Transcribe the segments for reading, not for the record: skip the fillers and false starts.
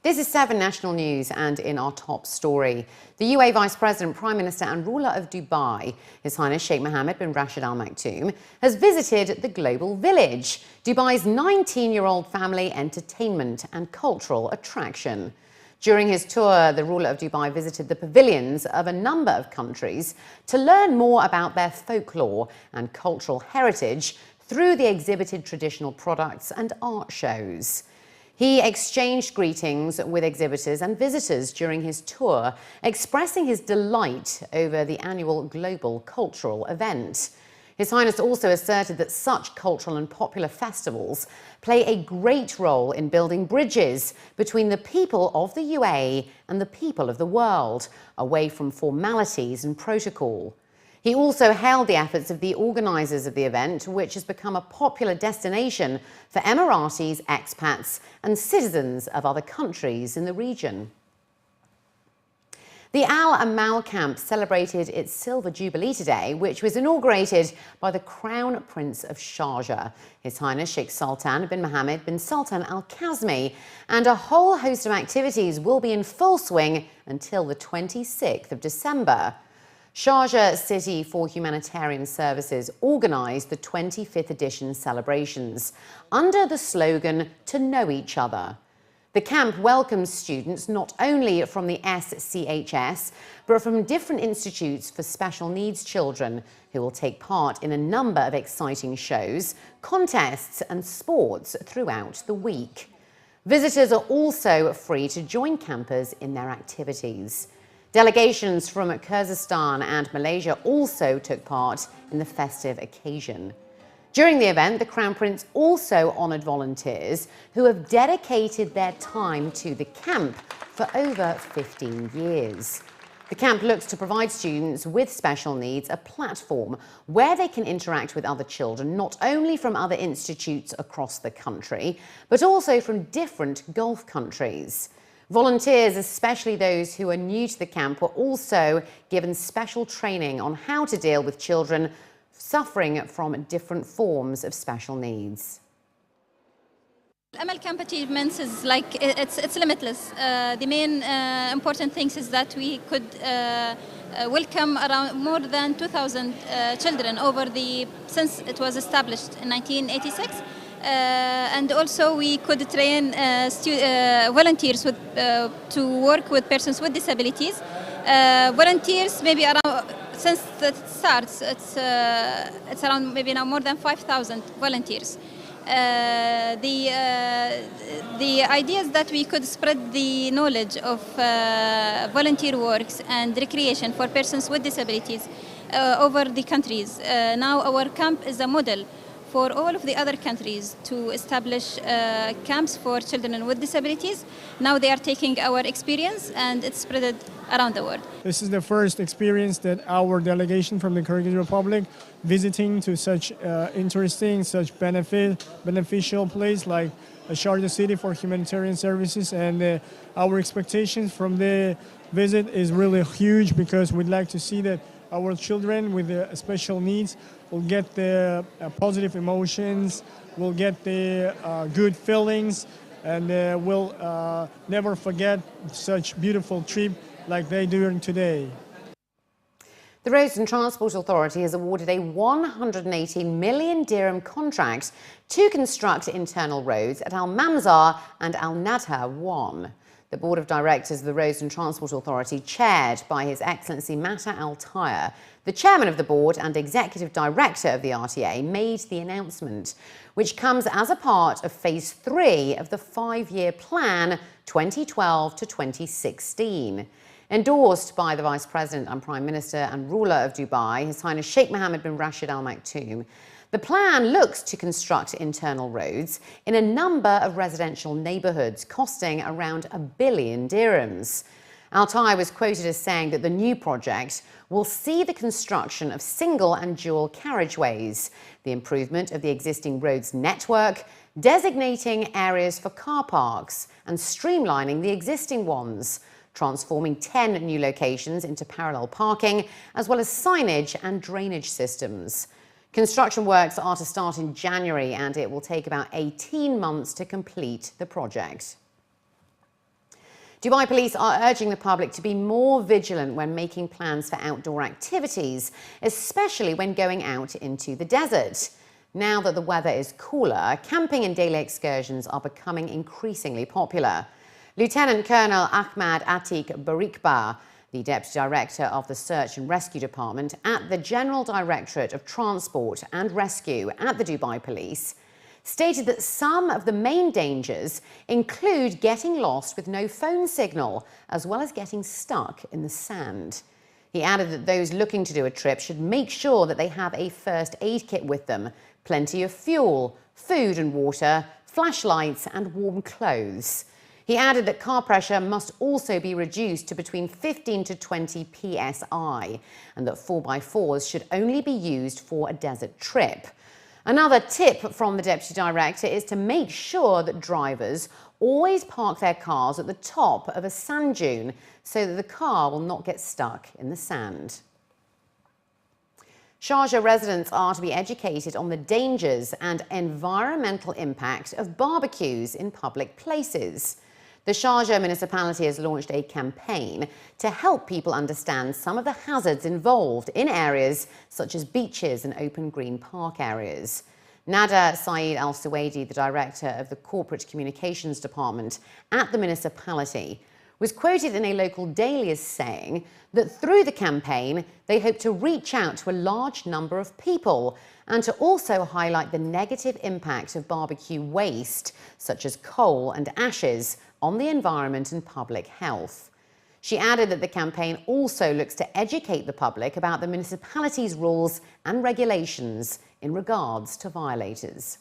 This is 7 National News, and in our top story, the UAE Vice President, Prime Minister and ruler of Dubai, His Highness Sheikh Mohammed bin Rashid Al Maktoum, has visited the Global Village, Dubai's 19-year-old family entertainment and cultural attraction. During his tour, the ruler of Dubai visited the pavilions of a number of countries to learn more about their folklore and cultural heritage through the exhibited traditional products and art shows. He exchanged greetings with exhibitors and visitors during his tour, expressing his delight over the annual global cultural event. His Highness also asserted that such cultural and popular festivals play a great role in building bridges between the people of the UAE and the people of the world, away from formalities and protocol. He also hailed the efforts of the organisers of the event, which has become a popular destination for Emiratis, expats and citizens of other countries in the region. The Al Amal camp celebrated its Silver Jubilee today, which was inaugurated by the Crown Prince of Sharjah, His Highness Sheikh Sultan bin Mohammed bin Sultan Al Kazmi, and a whole host of activities will be in full swing until the 26th of December. Sharjah City for Humanitarian Services organised the 25th edition celebrations under the slogan, "To know each other." The camp welcomes students not only from the SCHS, but from different institutes for special needs children who will take part in a number of exciting shows, contests and sports throughout the week. Visitors are also free to join campers in their activities. Delegations from Kyrgyzstan and Malaysia also took part in the festive occasion. During the event, the Crown Prince also honoured volunteers who have dedicated their time to the camp for over 15 years. The camp looks to provide students with special needs a platform where they can interact with other children, not only from other institutes across the country, but also from different Gulf countries. Volunteers, especially those who are new to the camp, were also given special training on how to deal with children suffering from different forms of special needs. Amal camp achievements is it's limitless. The main important things is that we could welcome around more than 2,000 children since it was established in 1986. And also we could train volunteers to work with persons with disabilities. Volunteers maybe around, since it starts, it's around maybe now more than 5,000 volunteers. The idea is that we could spread the knowledge of volunteer works and recreation for persons with disabilities over the countries. Now our camp is a model for all of the other countries to establish camps for children with disabilities. Now they are taking our experience and it's spread around the world. This is the first experience that our delegation from the Kyrgyz Republic visiting to such interesting, such beneficial place like Sharjah City for Humanitarian Services, and our expectations from the visit is really huge because we'd like to see that our children with special needs will get the positive emotions, will get the good feelings, and will never forget such beautiful trip like they do today. The Roads and Transport Authority has awarded a 180 million dirham contract to construct internal roads at Mamzar and Al Nahda 1. The Board of Directors of the Roads and Transport Authority, chaired by His Excellency Mata Al Taya, the chairman of the board and executive director of the RTA, made the announcement, which comes as a part of Phase 3 of the 5-year plan 2012 to 2016. Endorsed by the Vice President and Prime Minister and ruler of Dubai, His Highness Sheikh Mohammed bin Rashid Al Maktoum, the plan looks to construct internal roads in a number of residential neighbourhoods, costing around 1 billion dirhams. Al Tai was quoted as saying that the new project will see the construction of single and dual carriageways, the improvement of the existing roads network, designating areas for car parks and streamlining the existing ones, transforming 10 new locations into parallel parking, as well as signage and drainage systems. Construction works are to start in January, and it will take about 18 months to complete the project. Dubai police are urging the public to be more vigilant when making plans for outdoor activities, especially when going out into the desert. Now that the weather is cooler, camping and daily excursions are becoming increasingly popular. Lieutenant Colonel Ahmad Atiq Barikbar, the Deputy Director of the Search and Rescue Department at the General Directorate of Transport and Rescue at the Dubai Police, stated that some of the main dangers include getting lost with no phone signal, as well as getting stuck in the sand. He added that those looking to do a trip should make sure that they have a first aid kit with them, plenty of fuel, food and water, flashlights and warm clothes. He added that car pressure must also be reduced to between 15 to 20 psi, and that 4x4s should only be used for a desert trip. Another tip from the Deputy Director is to make sure that drivers always park their cars at the top of a sand dune so that the car will not get stuck in the sand. Sharjah residents are to be educated on the dangers and environmental impact of barbecues in public places. The Sharjah municipality has launched a campaign to help people understand some of the hazards involved in areas such as beaches and open green park areas. Nada Saeed Al Suwaidi, the director of the Corporate Communications Department at the municipality, was quoted in a local daily as saying that through the campaign, they hope to reach out to a large number of people and to also highlight the negative impact of barbecue waste, such as coal and ashes, on the environment and public health. She added that the campaign also looks to educate the public about the municipality's rules and regulations in regards to violators.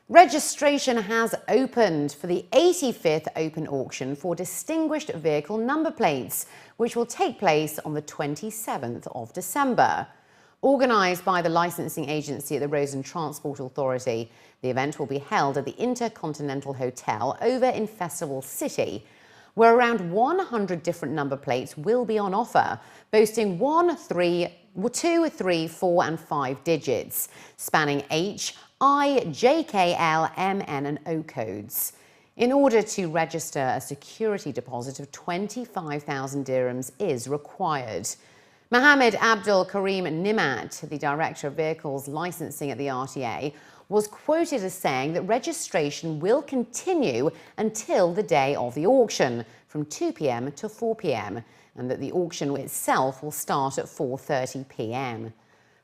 Registration has opened for the 85th open auction for distinguished vehicle number plates, which will take place on the 27th of December. Organised by the licensing agency at the Roads and Transport Authority, the event will be held at the Intercontinental Hotel over in Festival City, where around 100 different number plates will be on offer, boasting 1, 3, 2, 3, 4 and 5 digits, spanning H, I, J, K, L, M, N and O codes. In order to register, a security deposit of 25,000 dirhams is required. Mohammed Abdul Karim Nimat, the Director of Vehicles Licensing at the RTA, was quoted as saying that registration will continue until the day of the auction, from 2 p.m. to 4 p.m, and that the auction itself will start at 4:30 p.m.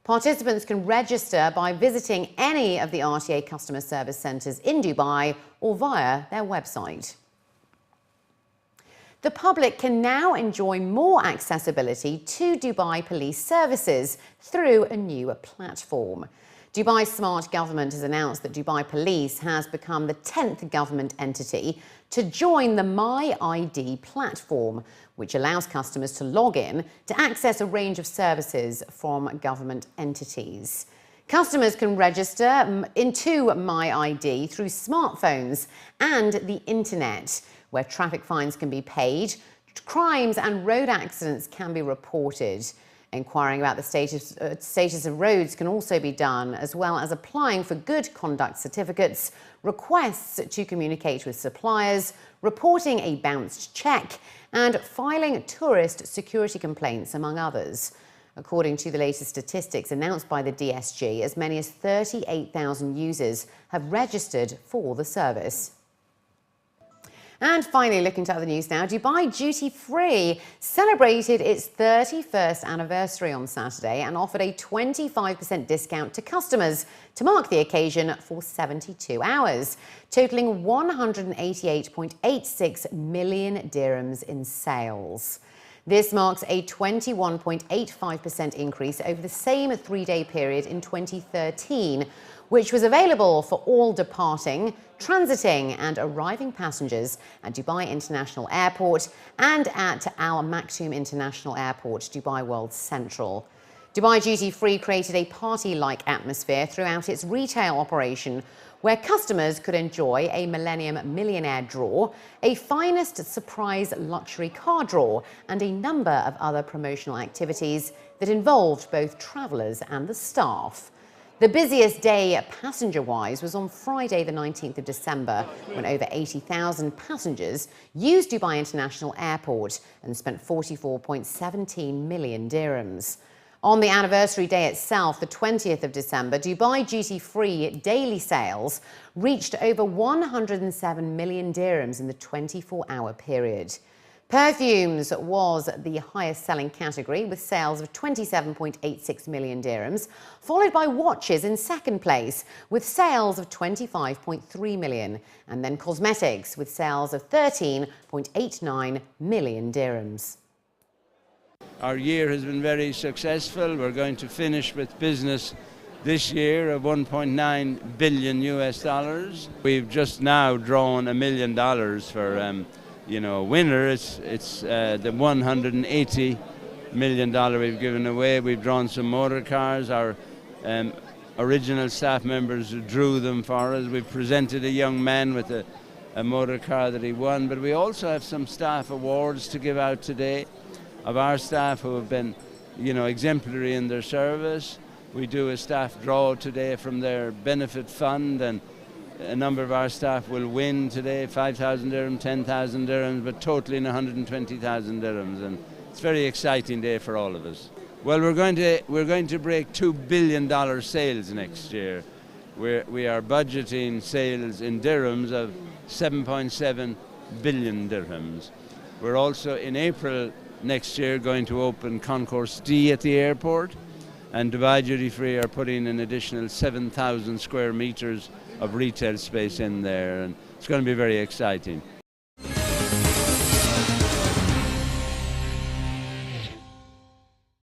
Participants can register by visiting any of the RTA customer service centres in Dubai or via their website. The public can now enjoy more accessibility to Dubai police services through a new platform. Dubai Smart Government has announced that Dubai Police has become the 10th government entity to join the MyID platform, which allows customers to log in to access a range of services from government entities. Customers can register into MyID through smartphones and the internet, where traffic fines can be paid, crimes and road accidents can be reported. Inquiring about the status of roads can also be done, as well as applying for good conduct certificates, requests to communicate with suppliers, reporting a bounced cheque, and filing tourist security complaints, among others. According to the latest statistics announced by the DSG, as many as 38,000 users have registered for the service. And finally, looking to other news now, Dubai Duty Free celebrated its 31st anniversary on Saturday and offered a 25% discount to customers to mark the occasion for 72 hours, totaling 188.86 million dirhams in sales. This marks a 21.85% increase over the same three-day period in 2013, which was available for all departing, transiting and arriving passengers at Dubai International Airport and at Al Maktoum International Airport, Dubai World Central. Dubai Duty Free created a party-like atmosphere throughout its retail operation, where customers could enjoy a Millennium Millionaire draw, a Finest Surprise Luxury Car draw, and a number of other promotional activities that involved both travellers and the staff. The busiest day passenger-wise was on Friday the 19th of December, when over 80,000 passengers used Dubai International Airport and spent 44.17 million dirhams. On the anniversary day itself, the 20th of December, Dubai duty-free daily sales reached over 107 million dirhams in the 24-hour period. Perfumes was the highest selling category with sales of 27.86 million dirhams, followed by watches in second place with sales of 25.3 million, and then cosmetics with sales of 13.89 million dirhams. Our year has been very successful. We're going to finish with business this year of 1.9 billion US dollars. We've just now drawn $1 million for winner. It's the $180 million we've given away. We've drawn some motor cars. Our original staff members drew them for us. We've presented a young man with a motor car that he won, but we also have some staff awards to give out today of our staff who have been, exemplary in their service. We do a staff draw today from their benefit fund, and a number of our staff will win today, 5,000 dirhams, 10,000 dirhams, but totaling 120,000 dirhams. And it's a very exciting day for all of us. Well, we're going to break $2 billion sales next year. We are budgeting sales in dirhams of 7.7 billion dirhams. We're also in April next year going to open Concourse D at the airport, and Dubai Duty Free are putting an additional 7,000 square meters of retail space in there, and it's going to be very exciting.